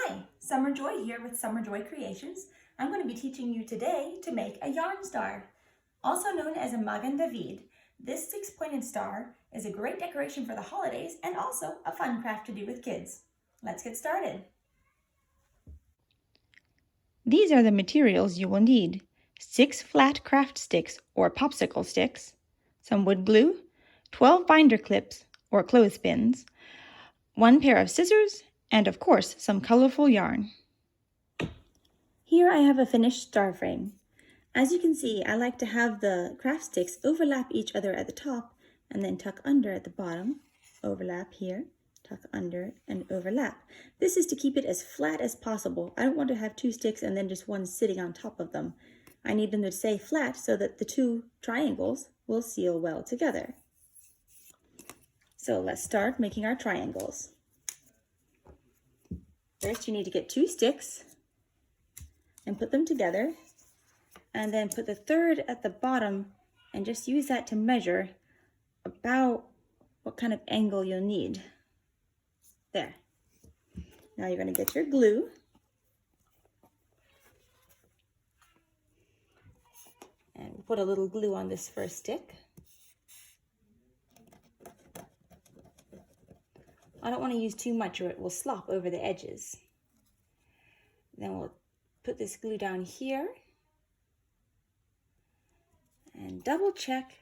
Hi, Summer Joy here with Summer Joy Creations. I'm going to be teaching you today to make a yarn star. Also known as a Magen David, this six-pointed star is a great decoration for the holidays and also a fun craft to do with kids. Let's get started. These are the materials you will need: 6 flat craft sticks or popsicle sticks, some wood glue, 12 binder clips or clothespins, 1 pair of scissors, and of course some colorful yarn. Here I have a finished star frame. As you can see, I like to have the craft sticks overlap each other at the top and then tuck under at the bottom, overlap here, tuck under and overlap. This is to keep it as flat as possible. I don't want to have 2 sticks and then just one sitting on top of them. I need them to stay flat so that the 2 triangles will seal well together. So let's start making our triangles. First, you need to get 2 sticks and put them together, and then put the third at the bottom and just use that to measure about what kind of angle you'll need. There. Now you're going to get your glue. And put a little glue on this first stick. I don't want to use too much or it will slop over the edges. Then we'll put this glue down here and double check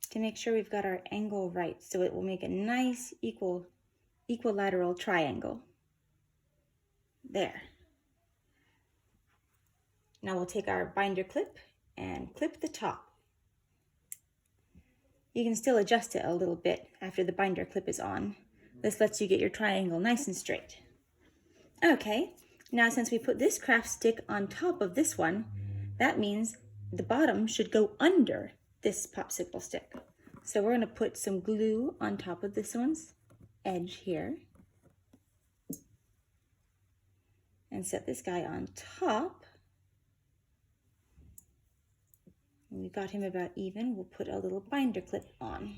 to make sure we've got our angle right so it will make a nice equilateral triangle. There. Now we'll take our binder clip and clip the top. You can still adjust it a little bit after the binder clip is on. This lets you get your triangle nice and straight. Okay, now since we put this craft stick on top of this one, that means the bottom should go under this popsicle stick. So we're going to put some glue on top of this one's edge here. And set this guy on top. When we got him about even, we'll put a little binder clip on.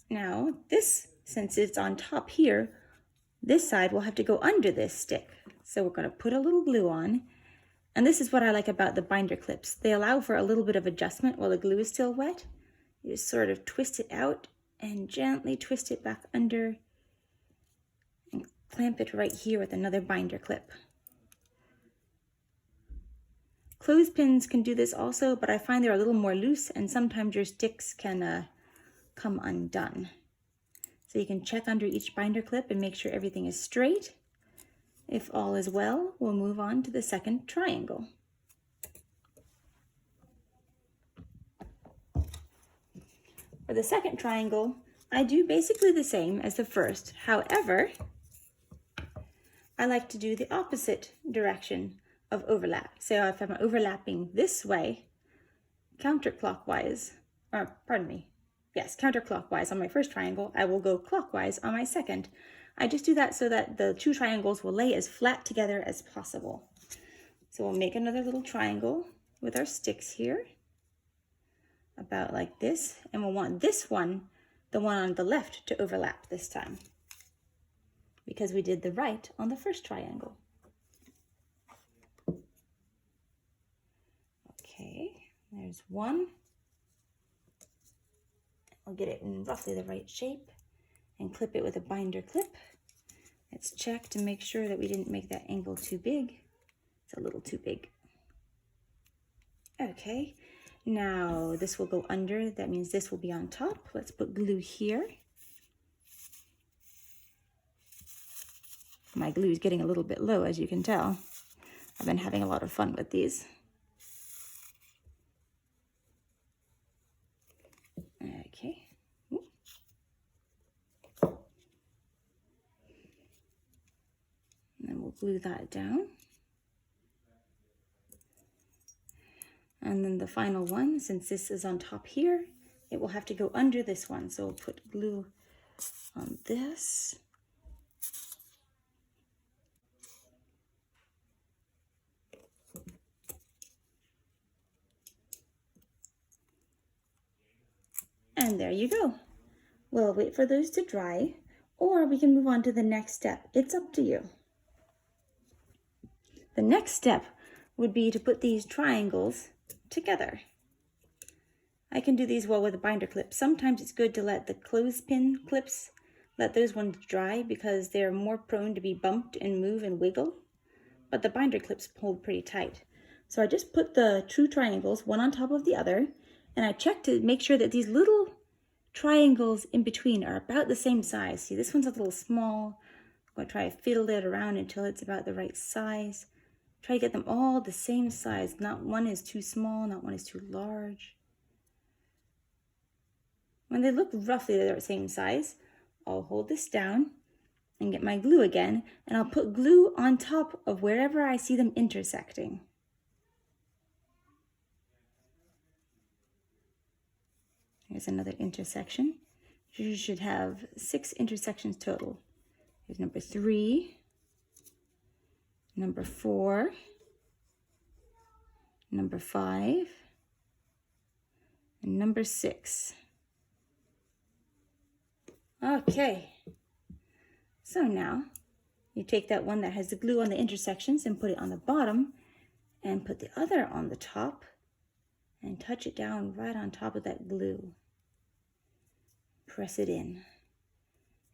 Now, since it's on top here, this side will have to go under this stick. So we're going to put a little glue on. And this is what I like about the binder clips. They allow for a little bit of adjustment while the glue is still wet. You just sort of twist it out and gently twist it back under and clamp it right here with another binder clip. Clothespins can do this also, but I find they're a little more loose and sometimes your sticks can come undone. So you can check under each binder clip and make sure everything is straight. If all is well, we'll move on to the second triangle. For the second triangle, I do basically the same as the first. However, I like to do the opposite direction of overlap. So if I'm overlapping this way, counterclockwise, counterclockwise on my first triangle, I will go clockwise on my second. I just do that so that the 2 triangles will lay as flat together as possible. So we'll make another little triangle with our sticks here, about like this, and we'll want this one, the one on the left, to overlap this time, because we did the right on the first triangle. Okay, there's one. I'll get it in roughly the right shape and clip it with a binder clip. Let's check to make sure that we didn't make that angle too big. It's a little too big. Okay, now this will go under. That means this will be on top. Let's put glue here. My glue is getting a little bit low, as you can tell. I've been having a lot of fun with these. Okay. And then we'll glue that down. And then the final one, since this is on top here, it will have to go under this one. So we'll put glue on this. And there you go. We'll wait for those to dry. or we can move on to the next step. It's up to you. The next step would be to put these triangles together. I can do these well with a binder clip. Sometimes it's good to let the clothespin clips, let those ones dry because they're more prone to be bumped and move and wiggle, but the binder clips hold pretty tight. So I just put the true triangles one on top of the other, and I check to make sure that these little triangles in between are about the same size. See, this one's a little small. I'm going to try to fiddle it around until it's about the right size. Try to get them all the same size. Not one is too small, not one is too large. When they look roughly the same size, I'll hold this down and get my glue again, and I'll put glue on top of wherever I see them intersecting. Here's another intersection. You should have 6 intersections total. Here's number 3, number 4, number 5, and number 6. Okay, so now you take that one that has the glue on the intersections and put it on the bottom, and put the other on the top and touch it down right on top of that glue. Press it in.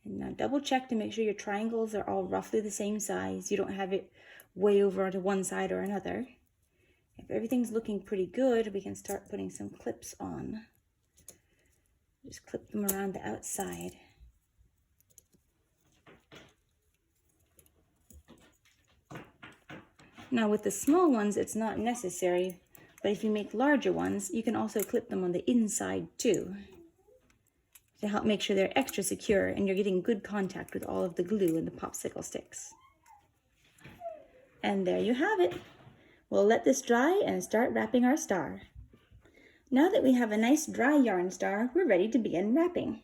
And now double check to make sure your triangles are all roughly the same size. You don't have it way over to one side or another. If everything's looking pretty good, we can start putting some clips on. Just clip them around the outside. Now with the small ones, it's not necessary, but if you make larger ones, you can also clip them on the inside too, to help make sure they're extra secure and you're getting good contact with all of the glue and the popsicle sticks. And there you have it. We'll let this dry and start wrapping our star. Now that we have a nice dry yarn star, we're ready to begin wrapping.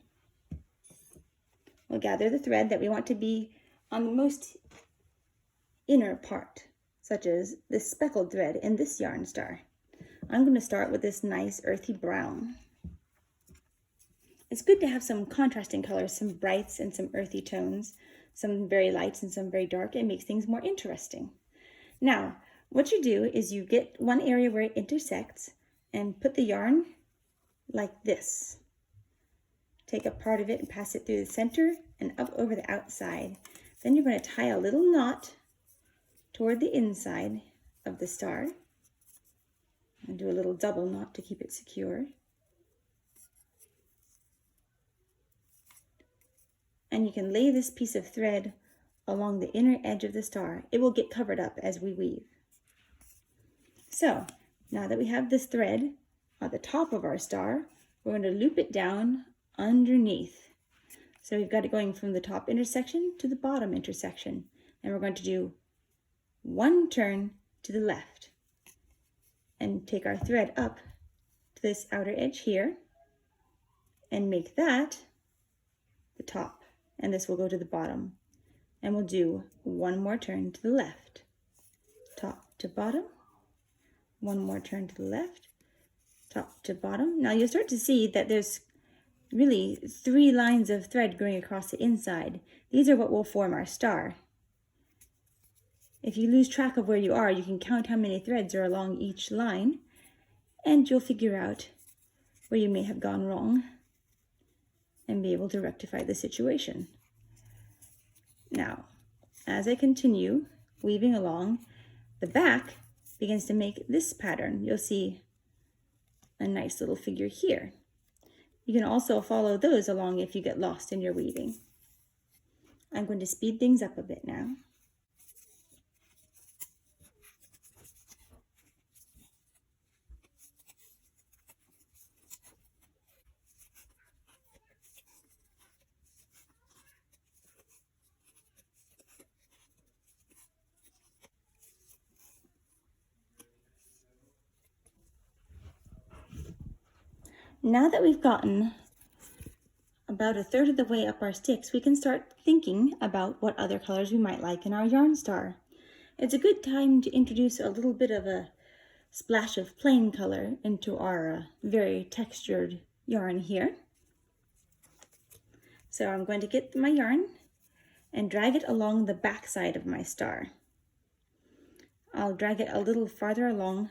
We'll gather the thread that we want to be on the most inner part, such as this speckled thread in this yarn star. I'm going to start with this nice earthy brown. It's good to have some contrasting colors, some brights and some earthy tones, some very lights and some very dark. It makes things more interesting. Now, what you do is you get one area where it intersects and put the yarn like this. Take a part of it and pass it through the center and up over the outside. Then you're going to tie a little knot toward the inside of the star and do a little double knot to keep it secure. And you can lay this piece of thread along the inner edge of the star. It will get covered up as we weave. So now that we have this thread at the top of our star, we're going to loop it down underneath. So we've got it going from the top intersection to the bottom intersection. And we're going to do one turn to the left and take our thread up to this outer edge here and make that the top, and this will go to the bottom. And we'll do one more turn to the left, top to bottom, one more turn to the left, top to bottom. Now you'll start to see that there's really 3 lines of thread going across the inside. These are what will form our star. If you lose track of where you are, you can count how many threads are along each line, and you'll figure out where you may have gone wrong and be able to rectify the situation. Now, as I continue weaving along, the back begins to make this pattern. You'll see a nice little figure here. You can also follow those along if you get lost in your weaving. I'm going to speed things up a bit now. Now that we've gotten about 1/3 of the way up our sticks, we can start thinking about what other colors we might like in our yarn star. It's a good time to introduce a little bit of a splash of plain color into our very textured yarn here. So I'm going to get my yarn and drag it along the back side of my star. I'll drag it a little farther along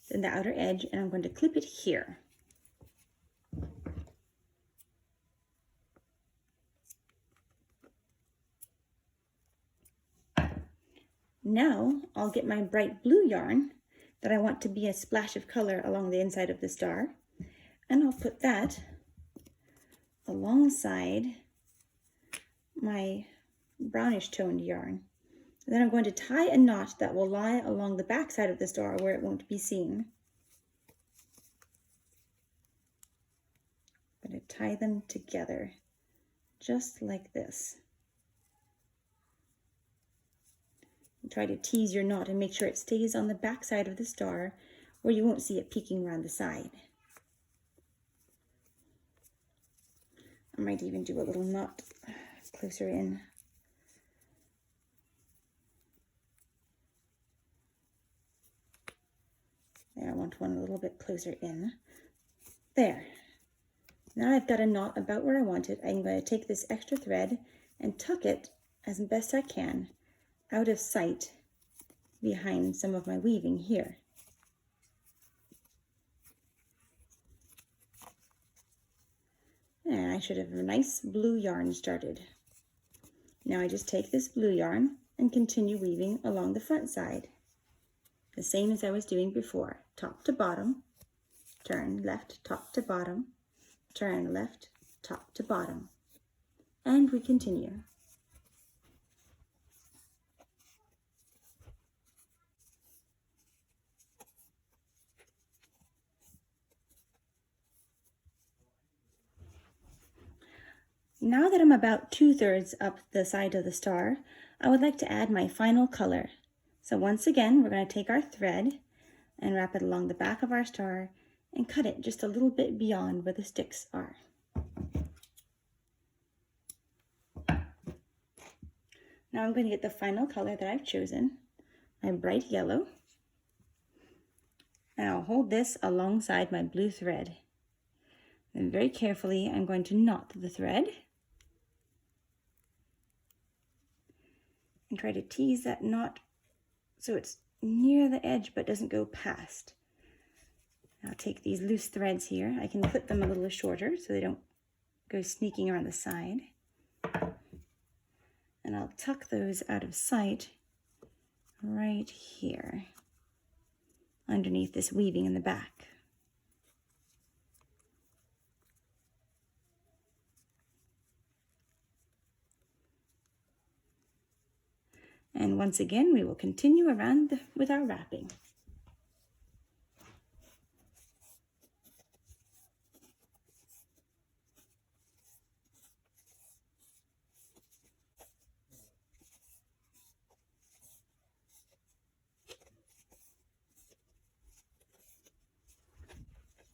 than the outer edge, and I'm going to clip it here. Now I'll get my bright blue yarn that I want to be a splash of color along the inside of the star, and I'll put that alongside my brownish toned yarn. And then I'm going to tie a knot that will lie along the back side of the star where it won't be seen. I'm going to tie them together just like this. And try to tease your knot and make sure it stays on the back side of the star where you won't see it peeking around the side. I might even do a little knot closer in. There, I want one a little bit closer in. There. Now I've got a knot about where I want it. I'm going to take this extra thread and tuck it as best I can out of sight behind some of my weaving here. And I should have a nice blue yarn started. Now I just take this blue yarn and continue weaving along the front side. The same as I was doing before, top to bottom, turn left, top to bottom, turn left, top to bottom, and we continue. Now that I'm about 2/3 up the side of the star, I would like to add my final color. So once again, we're going to take our thread and wrap it along the back of our star and cut it just a little bit beyond where the sticks are. Now I'm going to get the final color that I've chosen, my bright yellow, and I'll hold this alongside my blue thread. And very carefully, I'm going to knot the thread and try to tease that knot so it's near the edge but doesn't go past. I'll take these loose threads here. I can clip them a little shorter so they don't go sneaking around the side. And I'll tuck those out of sight right here underneath this weaving in the back. And once again, we will continue around with our wrapping.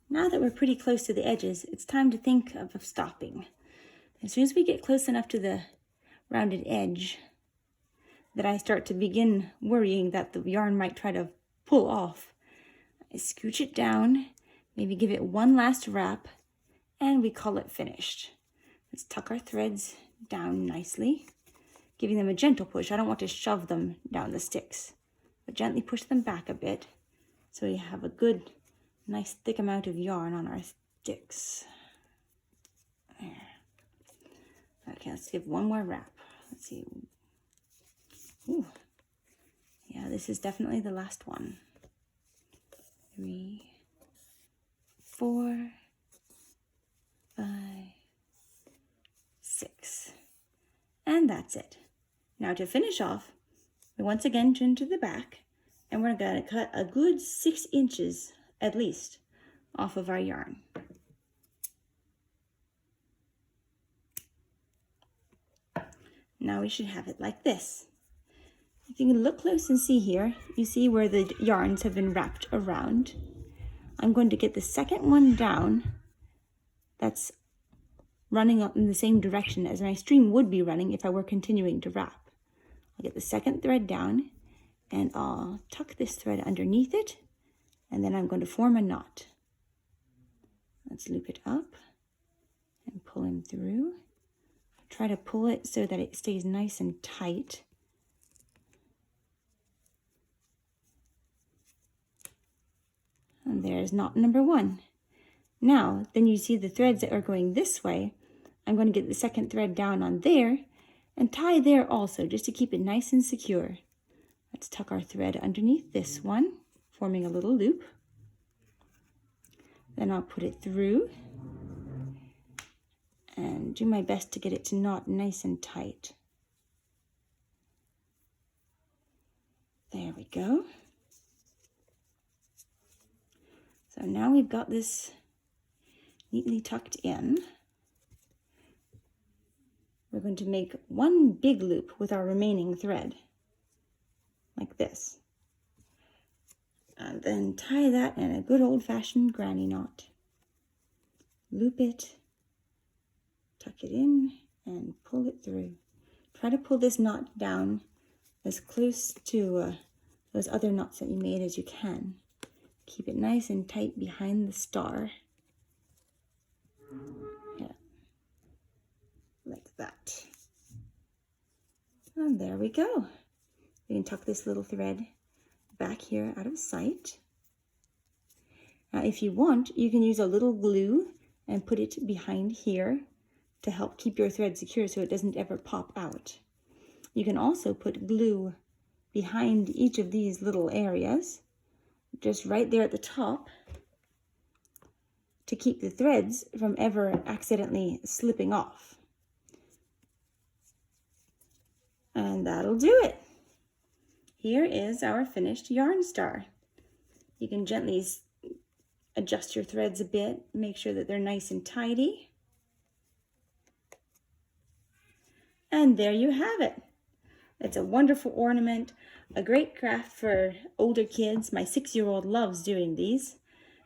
Now that we're pretty close to the edges, it's time to think of stopping. As soon as we get close enough to the rounded edge, that I start to begin worrying that the yarn might try to pull off, I scooch it down, maybe give it one last wrap, and we call it finished. Let's tuck our threads down nicely, giving them a gentle push. I don't want to shove them down the sticks, but gently push them back a bit so we have a good, nice thick amount of yarn on our sticks. There. Okay, let's give one more wrap. Let's see. Ooh. Yeah, this is definitely the last one. 3, 4, 5, 6. And that's it. Now to finish off, we once again turn to the back, and we're going to cut a good 6 inches at least off of our yarn. Now we should have it like this. If you can look close and see here, you see where the yarns have been wrapped around. I'm going to get the second one down that's running up in the same direction as my string would be running if I were continuing to wrap. I'll get the second thread down and I'll tuck this thread underneath it, and then I'm going to form a knot. Let's loop it up and pull him through. Try to pull it so that it stays nice and tight. And there's knot number 1. Now, then you see the threads that are going this way. I'm going to get the second thread down on there and tie there also, just to keep it nice and secure. Let's tuck our thread underneath this one, forming a little loop. Then I'll put it through and do my best to get it to knot nice and tight. There we go. So now we've got this neatly tucked in. We're going to make one big loop with our remaining thread, like this. And then tie that in a good old-fashioned granny knot. Loop it, tuck it in, and pull it through. Try to pull this knot down as close to those other knots that you made as you can. Keep it nice and tight behind the star. Yeah. Like that. And there we go. We can tuck this little thread back here out of sight. Now if you want, you can use a little glue and put it behind here to help keep your thread secure so it doesn't ever pop out. You can also put glue behind each of these little areas, just right there at the top, to keep the threads from ever accidentally slipping off. And that'll do it. Here is our finished yarn star. You can gently adjust your threads a bit, make sure that they're nice and tidy. And there you have it. It's a wonderful ornament, a great craft for older kids. My 6-year-old loves doing these.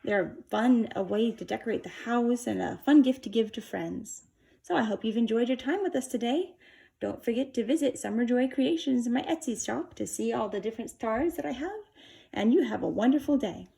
They're fun, a way to decorate the house and a fun gift to give to friends. So I hope you've enjoyed your time with us today. Don't forget to visit Summer Joy Creations in my Etsy shop to see all the different stars that I have. And you have a wonderful day.